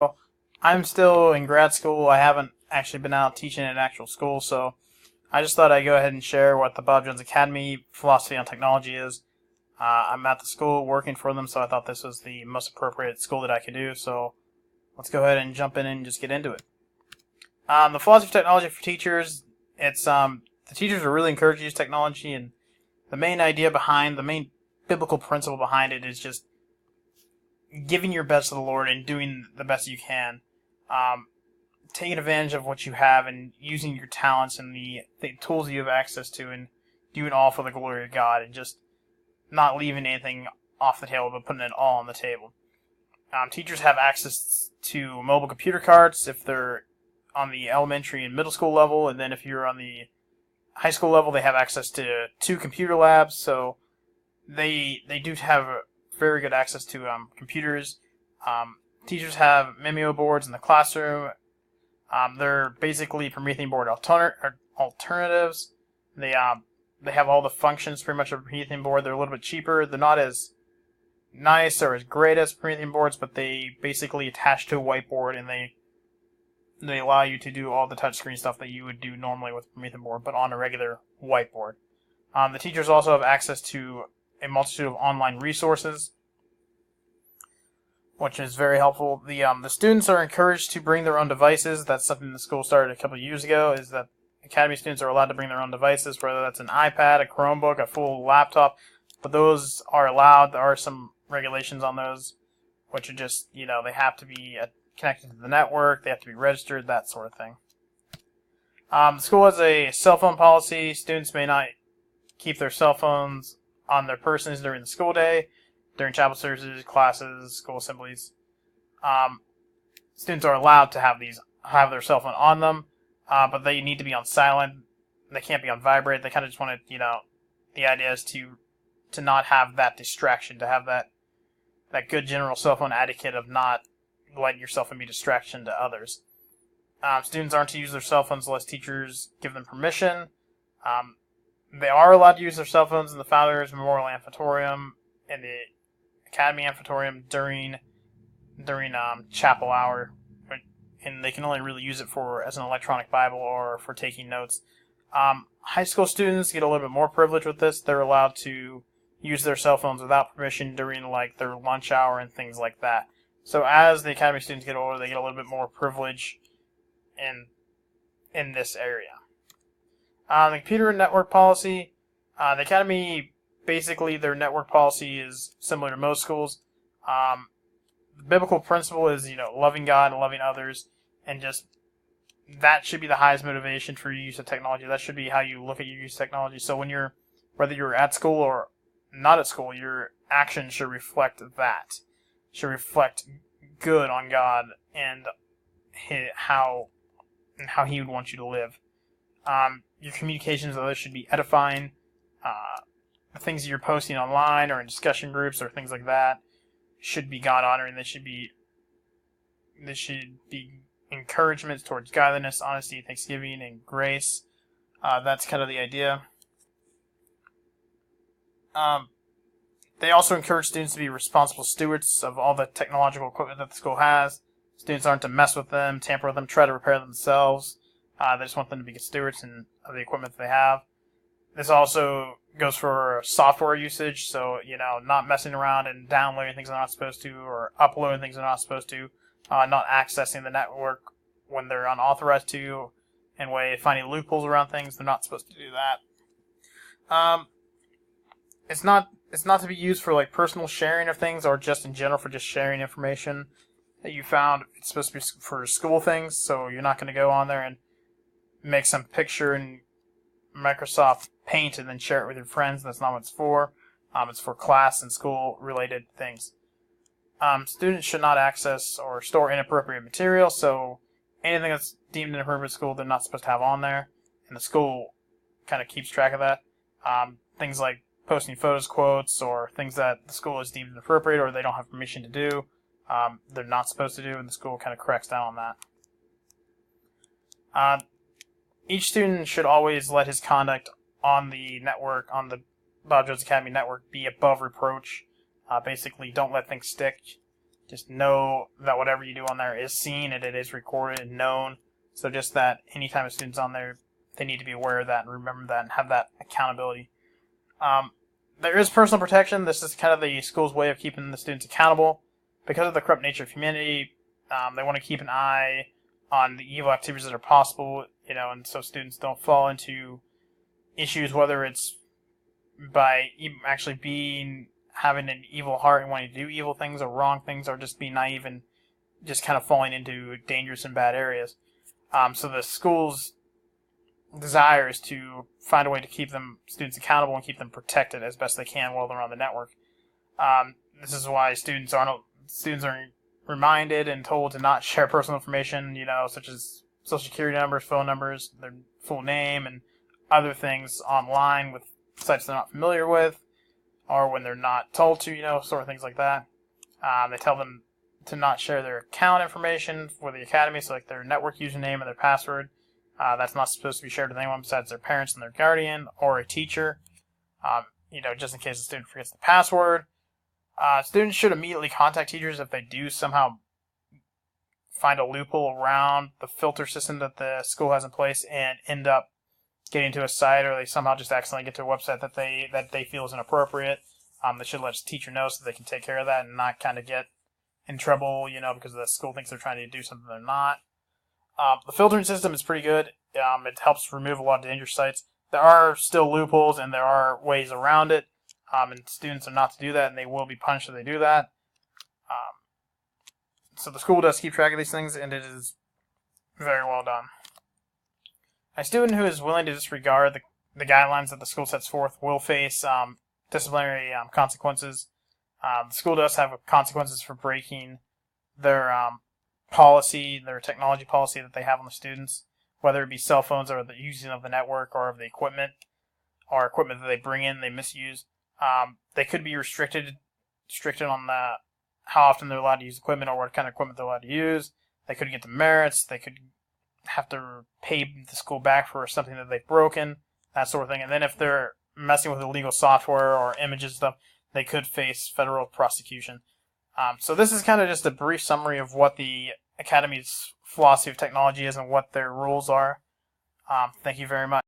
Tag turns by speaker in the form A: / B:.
A: Well, I'm still in grad school. I haven't actually been out teaching in actual school, so I just thought I'd go ahead and share what the Bob Jones Academy philosophy on technology is. I'm at the school working for them, so I thought this was the most appropriate school that I could do. So let's go ahead and jump in and just get into it. The philosophy of technology for teachers. It's the teachers are really encouraged to use technology, and the main idea behind the main biblical principle behind it is just giving your best to the Lord and doing the best you can. Um, Taking advantage of what you have and using your talents and the tools you have access to and doing all for the glory of God and just not leaving anything off the table but putting it all on the table. Teachers have access to mobile computer cards if they're on the elementary and middle school level, and then if you're on the high school level, they have access to two computer labs, so they do have very good access to computers. Teachers have Mimeo boards in the classroom. They're basically Promethean board alternatives. They have all the functions pretty much of a Promethean board. They're a little bit cheaper. They're not as nice or as great as Promethean boards, but they basically attach to a whiteboard and they allow you to do all the touchscreen stuff that you would do normally with a Promethean board, but on a regular whiteboard. The teachers also have access to a multitude of online resources, which is very helpful. The students are encouraged to bring their own devices. That's something the school started a couple of years ago, is that Academy students are allowed to bring their own devices, whether that's an iPad, a Chromebook, a full laptop, but those are allowed. There are some regulations on those, which are just, they have to be connected to the network, they have to be registered, that sort of thing. The school has a cell phone policy. Students may not keep their cell phones on their persons during the school day, during chapel services, classes, school assemblies. Students are allowed to have their cell phone on them, but they need to be on silent. They can't be on vibrate. They kind of just want to, the idea is to not have that distraction, to have that good general cell phone etiquette of not letting your cell phone be a distraction to others. Students aren't to use their cell phones unless teachers give them permission. They are allowed to use their cell phones in the Founders Memorial Amphitheater and the Academy Amphitheater during chapel hour, and they can only really use it as an electronic Bible or for taking notes. High school students get a little bit more privilege with this. They're allowed to use their cell phones without permission during their lunch hour and things like that. So as the Academy students get older, they get a little bit more privilege in this area. The computer network policy, the Academy, basically their network policy is similar to most schools. The biblical principle is, loving God and loving others, and just that should be the highest motivation for your use of technology. That should be how you look at your use of technology. So whether you're at school or not at school, your actions should reflect that. Should reflect good on God and how He would want you to live. Your communications with others should be edifying. The things that you're posting online or in discussion groups or things like that should be God honoring. They should be encouragements towards godliness, honesty, thanksgiving, and grace. That's kind of the idea. They also encourage students to be responsible stewards of all the technological equipment that the school has. Students aren't to mess with them, tamper with them, try to repair them themselves. They just want them to be good stewards of the equipment that they have. This also goes for software usage, so, not messing around and downloading things they're not supposed to, or uploading things they're not supposed to, not accessing the network when they're unauthorized to, and finding loopholes around things. They're not supposed to do that. It's not to be used for personal sharing of things or just in general for just sharing information that you found. It's supposed to be for school things, so you're not going to go on there and make some picture in Microsoft Paint and then share it with your friends. That's not what it's for. It's for class and school related things. Students should not access or store inappropriate material, so anything that's deemed inappropriate at school they're not supposed to have on there, and the school kind of keeps track of that. Things like posting photos, quotes, or things that the school is deemed inappropriate or they don't have permission to do, they're not supposed to do, and the school kind of cracks down on that. Each student should always let his conduct on the network, on the Bob Jones Academy network, be above reproach. Basically, don't let things stick. Just know that whatever you do on there is seen and it is recorded and known. So just that anytime a student's on there, they need to be aware of that and remember that and have that accountability. There is personal protection. This is kind of the school's way of keeping the students accountable. Because of the corrupt nature of humanity, they want to keep an eye on the evil activities that are possible, and so students don't fall into issues, whether it's by actually having an evil heart and wanting to do evil things or wrong things, or just being naive and just kind of falling into dangerous and bad areas. So the school's desire is to find a way to keep students accountable and keep them protected as best they can while they're on the network. This is why students are reminded and told to not share personal information, such as social security numbers, phone numbers, their full name, and other things online with sites they're not familiar with, or when they're not told to, sort of things like that. They tell them to not share their account information for the academy, so like their network username and their password. That's not supposed to be shared with anyone besides their parents and their guardian or a teacher, just in case the student forgets the password. Students should immediately contact teachers if they do somehow find a loophole around the filter system that the school has in place and end up getting to a site, or they somehow just accidentally get to a website that they feel is inappropriate. They should let the teacher know so they can take care of that and not kind of get in trouble, because the school thinks they're trying to do something they're not. The filtering system is pretty good. It helps remove a lot of dangerous sites. There are still loopholes and there are ways around it, and students are not to do that, and they will be punished if they do that. So the school does keep track of these things, and it is very well done. A student who is willing to disregard the guidelines that the school sets forth will face disciplinary consequences. The school does have consequences for breaking their policy, their technology policy that they have on the students, whether it be cell phones or the using of the network or of the equipment, or equipment that they bring in, they misuse. They could be restricted on how often they're allowed to use equipment or what kind of equipment they're allowed to use. They could get demerits. They could have to pay the school back for something that they've broken, that sort of thing. And then if they're messing with illegal software or images and stuff, they could face federal prosecution. So this is kind of just a brief summary of what the Academy's philosophy of technology is and what their rules are. Thank you very much.